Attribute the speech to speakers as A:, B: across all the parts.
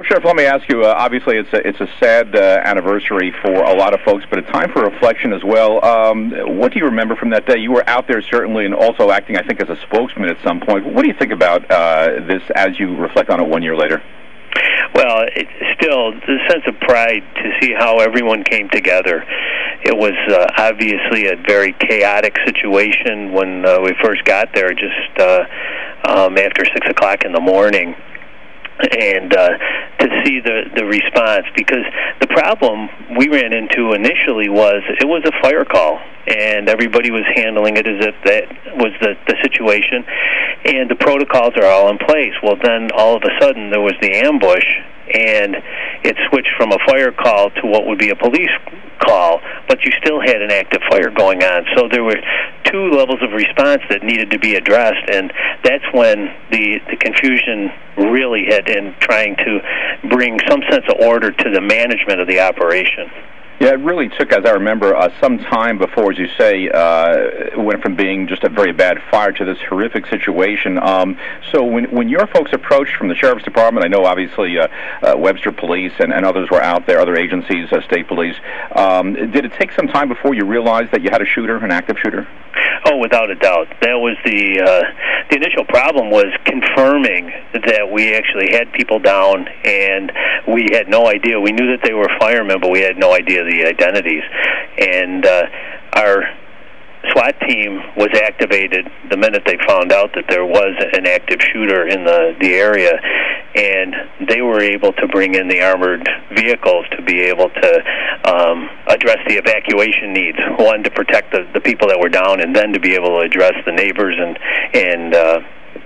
A: Sheriff, let me ask you, obviously it's a sad anniversary for a lot of folks, but a time for reflection as well. What do you remember from that day? You were out there certainly and also acting, I think, as a spokesman at some point. What do you think about this as you reflect on it 1 year later?
B: Well, it's still the sense of pride to see how everyone came together. It was obviously a very chaotic situation when we first got there, just after 6 o'clock in the morning. And to see the response, because the problem we ran into initially was it was a fire call, and everybody was handling it as if that was the situation, and the protocols are all in place. Well, then all of a sudden there was the ambush, and it switched from a fire call to what would be a police call, but you still had an active fire going on. So there were two levels of response that needed to be addressed, and that's when the confusion really hit in trying to bring some sense of order to the management of the operation.
A: Yeah, it really took, as I remember, some time before, as you say, it went from being just a very bad fire to this horrific situation. So when your folks approached from the Sheriff's Department, I know obviously Webster Police and others were out there, other agencies, state police, did it take some time before you realized that you had a shooter, an active shooter?
B: Oh, without a doubt. That was the initial problem, was confirming that we actually had people down, and we had no idea. We knew that they were firemen, but we had no idea the identities. And our SWAT team was activated the minute they found out that there was an active shooter in the area, and they were able to bring in the armored vehicles to be able to address the evacuation needs, one, to protect the people that were down, and then to be able to address the neighbors and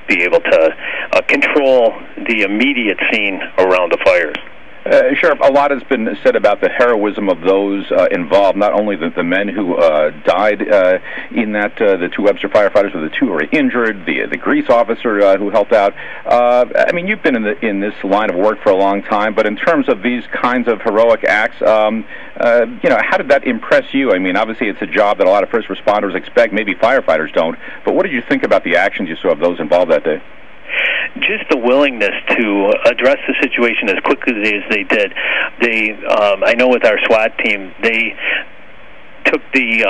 B: be able to control the immediate scene around the fires.
A: Sheriff, a lot has been said about the heroism of those involved, not only the men who died in that, the two Webster firefighters, but the two who were injured, the grease officer who helped out. I mean, you've been in this line of work for a long time, but in terms of these kinds of heroic acts, you know, how did that impress you? I mean, obviously it's a job that a lot of first responders expect, maybe firefighters don't, but what did you think about the actions you saw of those involved that day?
B: Just the willingness to address the situation as quickly as they did. I know with our SWAT team, they took the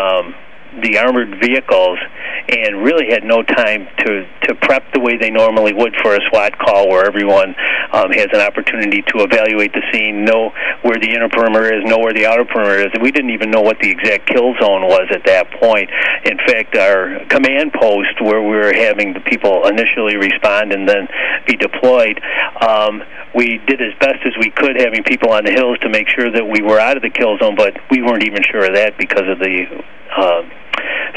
B: armored vehicles and really had no time to prep the way they normally would for a SWAT call, where everyone has an opportunity to evaluate the scene, know where the inner perimeter is, know where the outer perimeter is. We didn't even know what the exact kill zone was at that point. In fact, our command post, where we were having the people initially respond and then be deployed, we did as best as we could, having people on the hills to make sure that we were out of the kill zone, but we weren't even sure of that because of the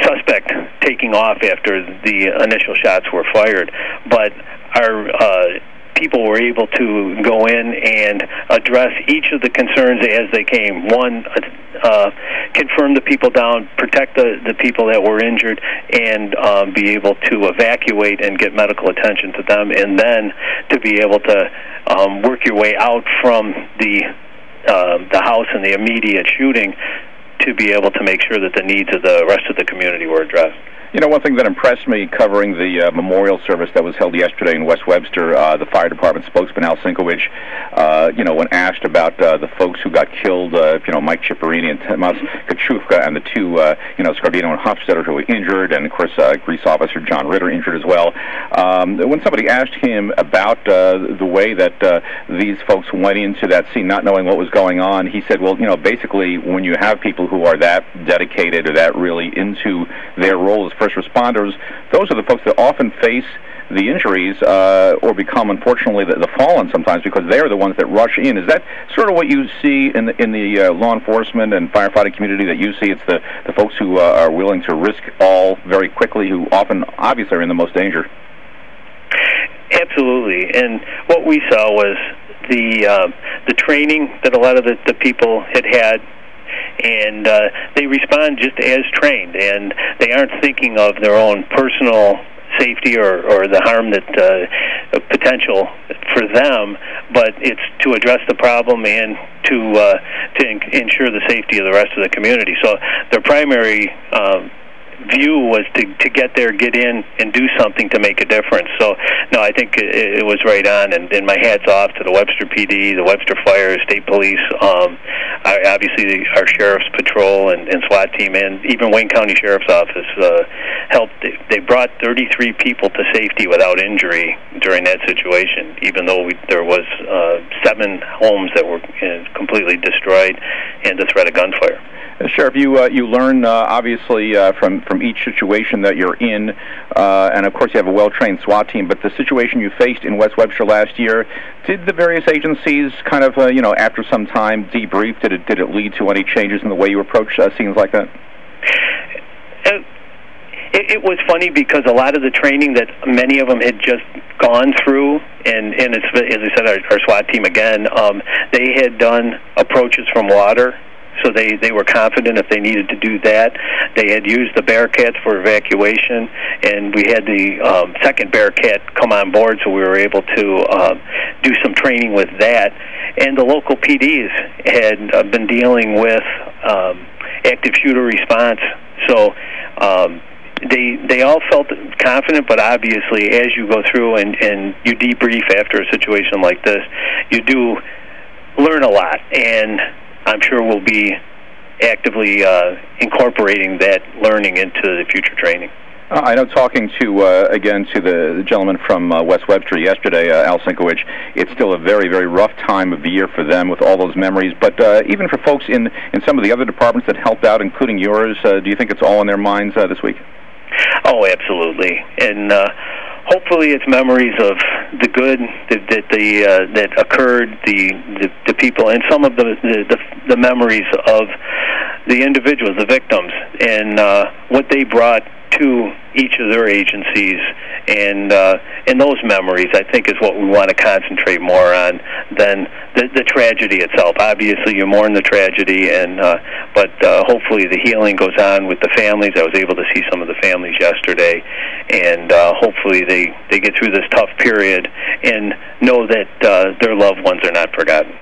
B: suspect taking off after the initial shots were fired. But our people were able to go in and address each of the concerns as they came. One, confirm the people down, protect the people that were injured, and be able to evacuate and get medical attention to them, and then to be able to work your way out from the house and the immediate shooting to be able to make sure that the needs of the rest of the community were addressed.
A: You know, one thing that impressed me covering the memorial service that was held yesterday in West Webster, the fire department spokesman, Al Sinkowicz, you know, when asked about the folks who got killed, you know, Mike Ciparini and Tomas Kachufka, and the two, you know, Scardino and Hofstetter, who were injured, and, of course, grease officer John Ritter injured as well. When somebody asked him about the way that these folks went into that scene not knowing what was going on, he said, well, you know, basically when you have people who are that dedicated or that really into their role as first responders, those are the folks that often face the injuries or become, unfortunately, the fallen sometimes, because they are the ones that rush in. Is that sort of what you see in the law enforcement and firefighting community, that you see it's the folks who are willing to risk all very quickly, who often, obviously, are in the most danger?
B: Absolutely. And what we saw was the training that a lot of the people had, and they respond just as trained, and they aren't thinking of their own personal safety or the harm that potential for them, but it's to address the problem and to ensure the safety of the rest of the community. So their primary view was to get there, get in, and do something to make a difference. So, no, I think it was right on, and my hat's off to the Webster PD, the Webster Fire, State Police, obviously our Sheriff's Patrol and SWAT team, and even Wayne County Sheriff's Office helped. They brought 33 people to safety without injury during that situation, even though there was 7 homes that were completely destroyed and the threat of gunfire.
A: Sheriff, you learn obviously from each situation that you're in, and of course you have a well-trained SWAT team. But the situation you faced in West Webster last year, did the various agencies kind of after some time debrief? Did it lead to any changes in the way you approach scenes like that?
B: It was funny because a lot of the training that many of them had just gone through, and it's, as I said, our SWAT team again, they had done approaches from water. So they were confident if they needed to do that. They had used the Bearcats for evacuation, and we had the second Bearcat come on board, so we were able to do some training with that. And the local PDs had been dealing with active shooter response. So they all felt confident, but obviously as you go through and you debrief after a situation like this, you do learn a lot, and I'm sure we'll be actively incorporating that learning into the future training.
A: I know, talking to the gentleman from West Webster yesterday, Al Sinkowicz, it's still a very, very rough time of the year for them with all those memories. But even for folks in some of the other departments that helped out, including yours, do you think it's all on their minds this week?
B: Oh, absolutely. And hopefully it's memories of the good that occurred, the people, and some of the memories of the individuals, the victims, and what they brought to each of their agencies, and those memories, I think, is what we want to concentrate more on than the tragedy itself. Obviously, you mourn the tragedy, but hopefully the healing goes on with the families. I was able to see some of the families yesterday, and hopefully they get through this tough period and know that their loved ones are not forgotten.